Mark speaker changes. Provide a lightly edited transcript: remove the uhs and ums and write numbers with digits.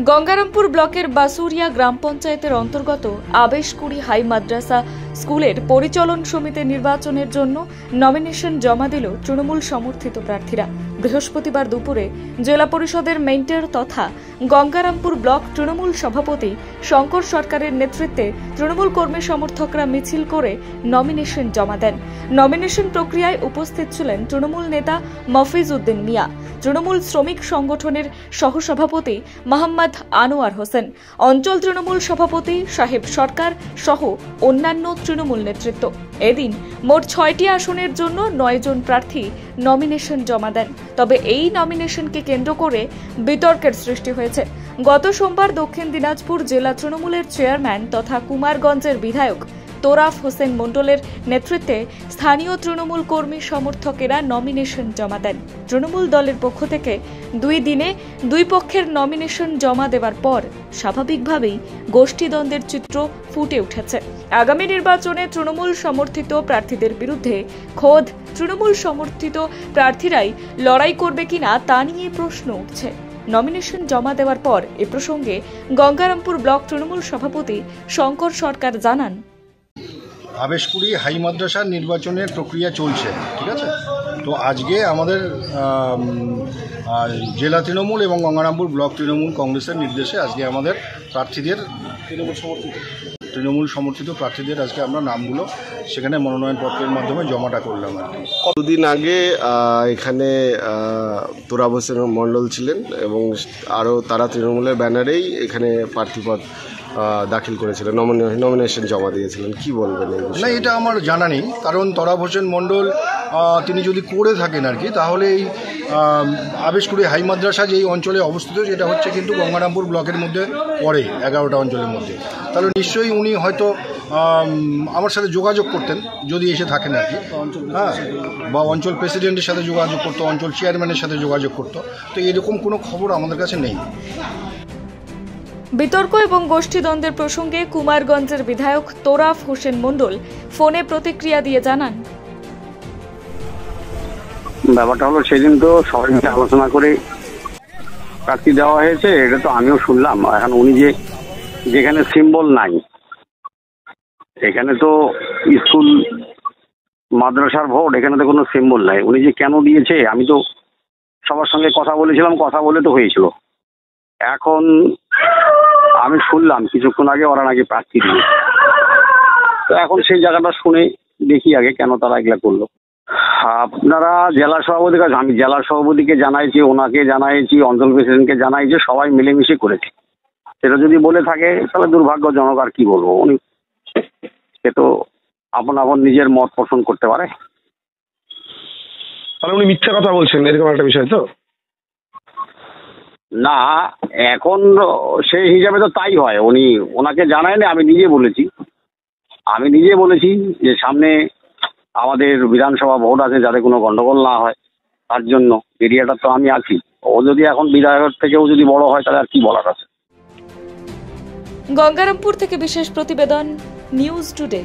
Speaker 1: গঙ্গারামপুর ব্লকের বাসুরিয়া গ্রাম পঞ্চায়েতের অন্তর্গত আবেশকুড়ি হাই মাদ্রাসা স্কুলের পরিচালন সমিতি নির্বাচনের জন্য নমিনেশন জমা দিল তৃণমূল সমর্থিত প্রার্থীরা। বৃহস্পতিবার দুপুরে জেলা পরিষদের মেন্টর তথা গঙ্গারামপুর ব্লক তৃণমূল সভাপতি শঙ্কর সরকারের নেতৃত্বে তৃণমূল কর্মী সমর্থকরা মিছিল করে নমিনেশন জমা দেন। নমিনেশন প্রক্রিয়ায় উপস্থিত ছিলেন তৃণমূল নেতা মফিজ উদ্দিন মিয়া, তৃণমূল শ্রমিক সংগঠনের সহসভাপতি মোহাম্মদ আনোয়ার হোসেন, অঞ্চল তৃণমূল সভাপতি সাহেব সরকার সহ অন্যান্য তৃণমূল নেতৃত্ব। এদিন মোট 6টি আসনের জন্য 9 জন প্রার্থী নমিনেশন জমা দেন। তবে এই নমিনেশনকে কেন্দ্র করে বিতর্কের সৃষ্টি হয়েছে। গত সোমবার দক্ষিণ দিনাজপুর জেলা তৃণমূলের চেয়ারম্যান তথা কুমারগঞ্জের বিধায়ক তোরাফ হোসেন মণ্ডলের নেতৃত্বে স্থানীয় তৃণমূল কর্মী সমর্থকেরা নমিনেশন জমা দেন। তৃণমূল দলের পক্ষ থেকে 2 দিনে 2 পক্ষের নমিনেশন জমা দেওয়ার পর স্বাভাবিকভাবেই গোষ্ঠীদ্বন্দ্বের চিত্র ফুটে উঠেছে। আগামী নির্বাচনে তৃণমূল সমর্থিত প্রার্থীদের বিরুদ্ধে খোদ তৃণমূল সমর্থিত প্রার্থীরাই লড়াই করবে কিনা তা নিয়ে প্রশ্ন উঠছে। নমিনেশন জমা দেওয়ার পর এ প্রসঙ্গে গঙ্গারামপুর ব্লক তৃণমূল সভাপতি শঙ্কর সরকার জানান,
Speaker 2: আবেশকুড়ি হাই মাদ্রাসার নির্বাচনের প্রক্রিয়া চলছে, ঠিক আছে। তো আজকে আমাদের জেলা তৃণমূল এবং গঙ্গারামপুর ব্লক তৃণমূল কংগ্রেসের নির্দেশে আজকে আমাদের প্রার্থীদের তৃণমূল সমর্থিত প্রার্থীদের আজকে আমরা নামগুলো সেখানে মনোনয়নপত্রের মাধ্যমে জমাটা করলাম আর কি।
Speaker 3: কতদিন আগে এখানে তোরাফ হোসেন মণ্ডল ছিলেন এবং আরও তারা তৃণমূলের ব্যানারেই এখানে প্রার্থীপদ দাখিল করেছিলেন, নমিনেশন জমা দিয়েছিলেন। কি বলবেন?
Speaker 2: না, এটা আমার জানা নেই, কারণ তোরাফ হোসেন মণ্ডল তিনি যদি করে থাকেন আর কি, তাহলে এই আবেশকুড়ি হাই মাদ্রাসা যেই অঞ্চলে অবস্থিত, যেটা হচ্ছে কিন্তু গঙ্গারামপুর ব্লকের মধ্যে পড়ে 11টা অঞ্চলের মধ্যে, তাহলে নিশ্চয়ই উনি হয়তো আমার সাথে যোগাযোগ করতেন যদি এসে থাকেন আর কি, হ্যাঁ, বা অঞ্চল প্রেসিডেন্টের সাথে যোগাযোগ করতো, অঞ্চল চেয়ারম্যানের সাথে যোগাযোগ করতো। তো এরকম কোনো খবর আমাদের কাছে নেই।
Speaker 1: বিতর্ক এবং গোষ্ঠীদ্বন্দ্বের প্রসঙ্গে কুমারগঞ্জের বিধায়ক তোরাফ হোসেন মণ্ডল ফোনে প্রতিক্রিয়া দিয়ে জানান,
Speaker 4: ব্যাপারটা হলো সেদিন তো সবাই মিলে আলোচনা করে প্রার্থী দেওয়া হয়েছে, এটা তো আমিও শুনলাম। এখন উনি যেখানে সিম্বল নাই, এখানে তো স্কুল মাদ্রাসার ভোট, এখানে তো কোনো সিম্বল নাই। উনি যে কেন দিয়েছে, আমি তো সবার সঙ্গে কথা বলেছিলাম, কথা বলে তো হয়েছিল। এখন আমি শুনলাম কিছুক্ষণ আগে ওরা নাকি প্রার্থী দিয়ে, তো এখন সেই জায়গাটা শুনে দেখি আগে কেন তারা এগুলা করলো। আপনারা জেলা সভাপতির কাছে, আমি জেলা সভাপতিকে জানাইছি, ওনাকে জানাইছি, অঞ্চল প্রেসিডেন্টকে জানাইছি, সবাই মিলেমিশে করেছে। সেটা যদি বলে থাকে তাহলে দুর্ভাগ্যজনক, আর কি বলবো। উনি সে তো আপন নিজের মত পোষণ করতে পারে।
Speaker 5: তাহলে উনি মিথ্যা কথা বলছেন, এরকম একটা বিষয় তো
Speaker 4: না। এখন সেই হিসাবে তো তাই হয়। ওনাকে জানায়নি, আমি নিজে বলেছি যে সামনে আমাদের বিধানসভা ভোট আছে, যাতে কোনো গন্ডগোল না হয়, তার জন্য এরিয়াটা তো আমি আছি। ও যদি এখন বিধায়ক থেকেও যদি বড় হয় তাহলে আর কি বলার আছে।
Speaker 1: গঙ্গারামপুর থেকে বিশেষ প্রতিবেদন, নিউজ টুডে।